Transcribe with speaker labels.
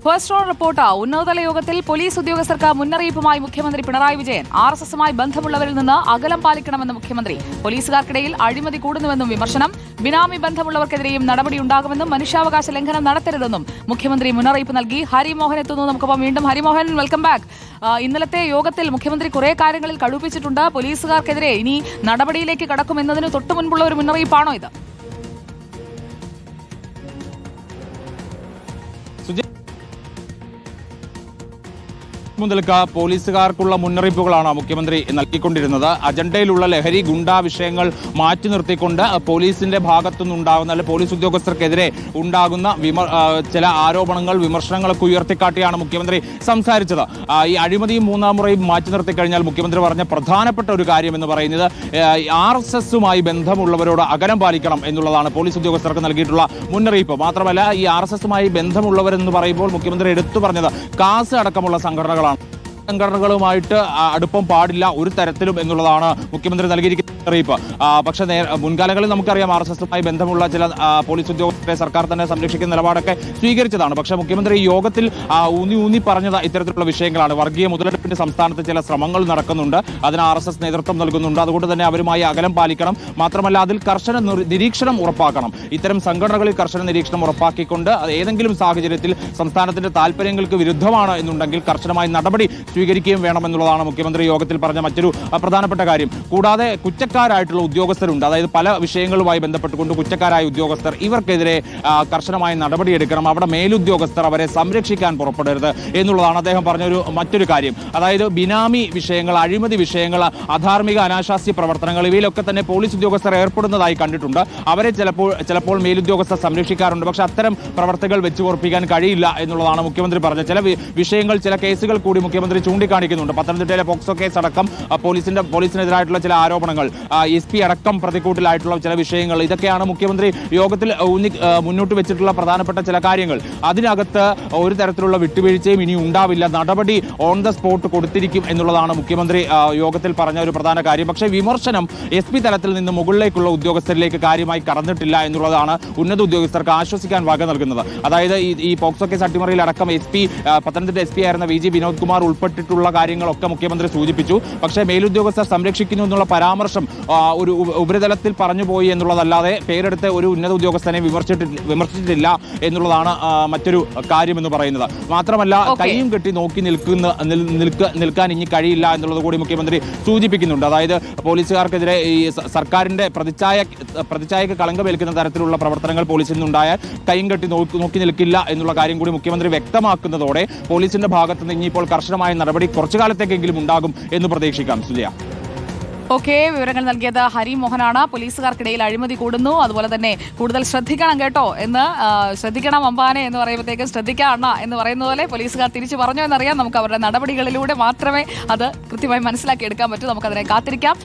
Speaker 1: First road report ഉന്നതതല യോഗത്തിൽ police ഉദ്യോഗസ്ഥർക്ക് മുന്നറിയിപ്പുമായി മുഖ്യമന്ത്രി പിണറായി വിജയൻ. ആർഎസ്എസുമായി ബന്ധമുള്ളവരിൽ നിന്ന് അകലം പാലിക്കണമെന്ന് മുഖ്യമന്ത്രി. പോലീസുകാർക്കിടയിൽ അഴിമതി കൂടുന്നുവെന്നും വിമർശനം. ബിനാമി ബന്ധമുള്ളവർക്കെതിരെയും നടപടിയുണ്ടാകുമെന്നും മനുഷ്യാവകാശ ലംഘനം നടത്തരുതെന്നും മുഖ്യമന്ത്രി മുന്നറിയിപ്പ് നൽകി. ഹരിമോഹൻ എത്തുന്നു നമുക്കൊപ്പം വീണ്ടും. Harimohan, welcome back. ഇന്നലത്തെ യോഗത്തിൽ മുഖ്യമന്ത്രി കുറെ കാര്യങ്ങളിൽ കടുപ്പിച്ചിട്ടുണ്ട്. പോലീസുകാർക്കെതിരെ ഇനി നടപടിയിലേക്ക് കടക്കുമെന്നതിന് തൊട്ടു മുൻപുള്ള ഒരു മുന്നറിയിപ്പാണോ ഇത്?
Speaker 2: മുതൽക്ക് പോലീസുകാർക്കുള്ള മുന്നറിയിപ്പുകളാണ് മുഖ്യമന്ത്രി നൽകിക്കൊണ്ടിരുന്നത്. അജണ്ടയിലുള്ള ലഹരി ഗുണ്ടാ വിഷയങ്ങൾ മാറ്റി നിർത്തിക്കൊണ്ട് പോലീസിന്റെ ഭാഗത്തുനിന്നുണ്ടാകുന്ന അല്ലെങ്കിൽ പോലീസ് ഉദ്യോഗസ്ഥർക്കെതിരെ ഉണ്ടാകുന്ന ചില ആരോപണങ്ങൾ വിമർശനങ്ങളൊക്കെ ഉയർത്തിക്കാട്ടിയാണ് മുഖ്യമന്ത്രി സംസാരിച്ചത്. ഈ അഴിമതിയും മൂന്നാം മുറയും മാറ്റി നിർത്തിക്കഴിഞ്ഞാൽ മുഖ്യമന്ത്രി പറഞ്ഞ പ്രധാനപ്പെട്ട ഒരു കാര്യം എന്ന് പറയുന്നത് ആർഎസ്എസുമായി ബന്ധമുള്ളവരോട് അകലം പാലിക്കണം എന്നുള്ളതാണ് പോലീസ് ഉദ്യോഗസ്ഥർക്ക് നൽകിയിട്ടുള്ള മുന്നറിയിപ്പ്. മാത്രമല്ല, ഈ ആർഎസ്എസുമായി ബന്ധമുള്ളവരെന്ന് പറയുമ്പോൾ മുഖ്യമന്ത്രി എടുത്തു പറഞ്ഞത് കാസ് അടക്കമുള്ള സംഘടനകളുമായിട്ട് അടുപ്പം പാടില്ല ഒരു തരത്തിലും എന്നുള്ളതാണ് മുഖ്യമന്ത്രി നൽകിയിരിക്കുന്ന അറിയിപ്പ്. പക്ഷേ മുൻകാലങ്ങളിൽ നമുക്കറിയാം ആർഎസ്എസുമായി ബന്ധമുള്ള ചില പോലീസ് ഉദ്യോഗസ്ഥരെ സർക്കാർ തന്നെ സംരക്ഷിക്കുന്ന നിലപാടൊക്കെ സ്വീകരിച്ചതാണ്. പക്ഷേ മുഖ്യമന്ത്രി യോഗത്തിൽ ഊന്നി പറഞ്ഞത് ഇത്തരത്തിലുള്ള വിഷയങ്ങളാണ്. വർഗീയ മുതലെടുപ്പിന്റെ സംസ്ഥാനത്ത് ചില ശ്രമങ്ങൾ നടക്കുന്നുണ്ട്, അതിന് ആർഎസ്എസ് നേതൃത്വം നൽകുന്നുണ്ട്. അതുകൊണ്ട് തന്നെ അവരുമായി അകലം പാലിക്കണം. മാത്രമല്ല, അതിൽ കർശന നിരീക്ഷണം ഉറപ്പാക്കണം. ഇത്തരം സംഘടനകളിൽ കർശന നിരീക്ഷണം ഉറപ്പാക്കിക്കൊണ്ട് ഏതെങ്കിലും സാഹചര്യത്തിൽ സംസ്ഥാനത്തിന്റെ താല്പര്യങ്ങൾക്ക് വിരുദ്ധമാണ് എന്നുണ്ടെങ്കിൽ കർശനമായി നടപടി സ്വീകരിക്കുകയും വേണമെന്നുള്ളതാണ് മുഖ്യമന്ത്രി യോഗത്തിൽ പറഞ്ഞ മറ്റൊരു പ്രധാനപ്പെട്ട കാര്യം. കൂടാതെ കുറ്റക്കാരായിട്ടുള്ള ഉദ്യോഗസ്ഥരുണ്ട്, അതായത് പല വിഷയങ്ങളുമായി ബന്ധപ്പെട്ടുകൊണ്ട് കുറ്റക്കാരായ ഉദ്യോഗസ്ഥർ, ഇവർക്കെതിരെ കർശനമായ നടപടിയെടുക്കണം. അവിടെ മേലുദ്യോഗസ്ഥർ അവരെ സംരക്ഷിക്കാൻ പുറപ്പെടരുത് എന്നുള്ളതാണ് അദ്ദേഹം പറഞ്ഞൊരു മറ്റൊരു കാര്യം. അതായത് ബിനാമി വിഷയങ്ങൾ, അഴിമതി വിഷയങ്ങൾ, അധാർമിക അനാശാസ്യ പ്രവർത്തനങ്ങൾ, ഇവയിലൊക്കെ തന്നെ പോലീസ് ഉദ്യോഗസ്ഥർ ഏർപ്പെടുന്നതായി കണ്ടിട്ടുണ്ട്. അവരെ ചിലപ്പോൾ മേലുദ്യോഗസ്ഥർ സംരക്ഷിക്കാറുണ്ട്. പക്ഷെ അത്തരം പ്രവർത്തികൾ വെച്ചു ഉറപ്പിക്കാൻ കഴിയില്ല എന്നുള്ളതാണ് മുഖ്യമന്ത്രി പറഞ്ഞത്. ചില വിഷയങ്ങൾ, ചില കേസുകൾ കൂടി മുഖ്യമന്ത്രി ചൂണ്ടിക്കാണിക്കുന്നുണ്ട്. പത്തനംതിട്ടയിലെ പോക്സോ കേസ് അടക്കം പോലീസിനെതിരായിട്ടുള്ള ചില ആരോപണങ്ങൾ, SP അടക്കം പ്രതിക്കൂട്ടിലായിട്ടുള്ള ചില വിഷയങ്ങൾ, ഇതൊക്കെയാണ് മുഖ്യമന്ത്രി യോഗത്തിൽ മുന്നോട്ട് വെച്ചിട്ടുള്ള പ്രധാനപ്പെട്ട ചില കാര്യങ്ങൾ. അതിനകത്ത് ഒരു തരത്തിലുള്ള വിട്ടുവീഴ്ചയും ഇനി ഉണ്ടാവില്ല, നടപടി ഓൺ ദ സ്പോട്ട് കൊടുത്തിരിക്കും എന്നുള്ളതാണ് മുഖ്യമന്ത്രി യോഗത്തിൽ പറഞ്ഞ ഒരു പ്രധാന കാര്യം. പക്ഷേ വിമർശനം SP തലത്തിൽ നിന്ന് മുകളിലേക്കുള്ള ഉദ്യോഗസ്ഥരിലേക്ക് കാര്യമായി കടന്നിട്ടില്ല എന്നുള്ളതാണ് ഉന്നത ഉദ്യോഗസ്ഥർക്ക് ആശ്വസിക്കാൻ വക നൽകുന്നത്. അതായത് ഈ പോക്സോ കേസ് അട്ടിമറിയിൽ അടക്കം പത്തനംതിട്ട SP ആയിരുന്ന VG വിനോദ് കുമാർ ഉൾപ്പെട്ടിട്ടുള്ള കാര്യങ്ങളൊക്കെ മുഖ്യമന്ത്രി സൂചിപ്പിച്ചു. പക്ഷേ മേലുദ്യോഗസ്ഥർ സംരക്ഷിക്കുന്നു എന്നുള്ള പരാമർശം ഒരു ഉപരിതലത്തിൽ പറഞ്ഞുപോയി എന്നുള്ളതല്ലാതെ പേരെടുത്ത് ഒരു ഉന്നത ഉദ്യോഗസ്ഥനെ വിമർശിച്ചിട്ടില്ല എന്നുള്ളതാണ് മറ്റൊരു കാര്യം എന്ന് പറയുന്നത്. മാത്രമല്ല, കൈയും കെട്ടി നോക്കി നിൽക്കാൻ ഇനി കഴിയില്ല എന്നുള്ളത് കൂടി മുഖ്യമന്ത്രി സൂചിപ്പിക്കുന്നുണ്ട്. അതായത് പോലീസുകാർക്കെതിരെ ഈ സർക്കാരിന്റെ പ്രതിച്ഛായക്ക് കളങ്കമേൽക്കുന്ന തരത്തിലുള്ള പ്രവർത്തനങ്ങൾ പോലീസിൽ നിന്നുണ്ടായാൽ കൈയും കെട്ടി നോക്കി നിൽക്കില്ല എന്നുള്ള കാര്യം കൂടി മുഖ്യമന്ത്രി വ്യക്തമാക്കുന്നതോടെ പോലീസിന്റെ ഭാഗത്ത് നിന്ന് ഇനിയിപ്പോൾ കർശനമായ നടപടി കുറച്ചു കാലത്തേക്കെങ്കിലും ഉണ്ടാകും എന്ന് പ്രതീക്ഷിക്കാം. സുജയ,
Speaker 1: വിവരങ്ങൾ നൽകിയത് ഹരിമോഹനാണ്. പോലീസുകാർക്കിടയിൽ അഴിമതി കൂടുന്നു, അതുപോലെ തന്നെ കൂടുതൽ ശ്രദ്ധിക്കണം കേട്ടോ എന്ന്, ശ്രദ്ധിക്കണം അമ്പാനെ എന്ന് പറയുമ്പോഴത്തേക്കും ശ്രദ്ധിക്കാം അണ്ണ എന്ന് പറയുന്ന പോലെ പോലീസുകാർ തിരിച്ചു പറഞ്ഞു എന്നറിയാം. നമുക്ക് അവരുടെ നടപടികളിലൂടെ മാത്രമേ അത് കൃത്യമായി മനസ്സിലാക്കിയെടുക്കാൻ പറ്റൂ. നമുക്കതിനെ കാത്തിരിക്കാം.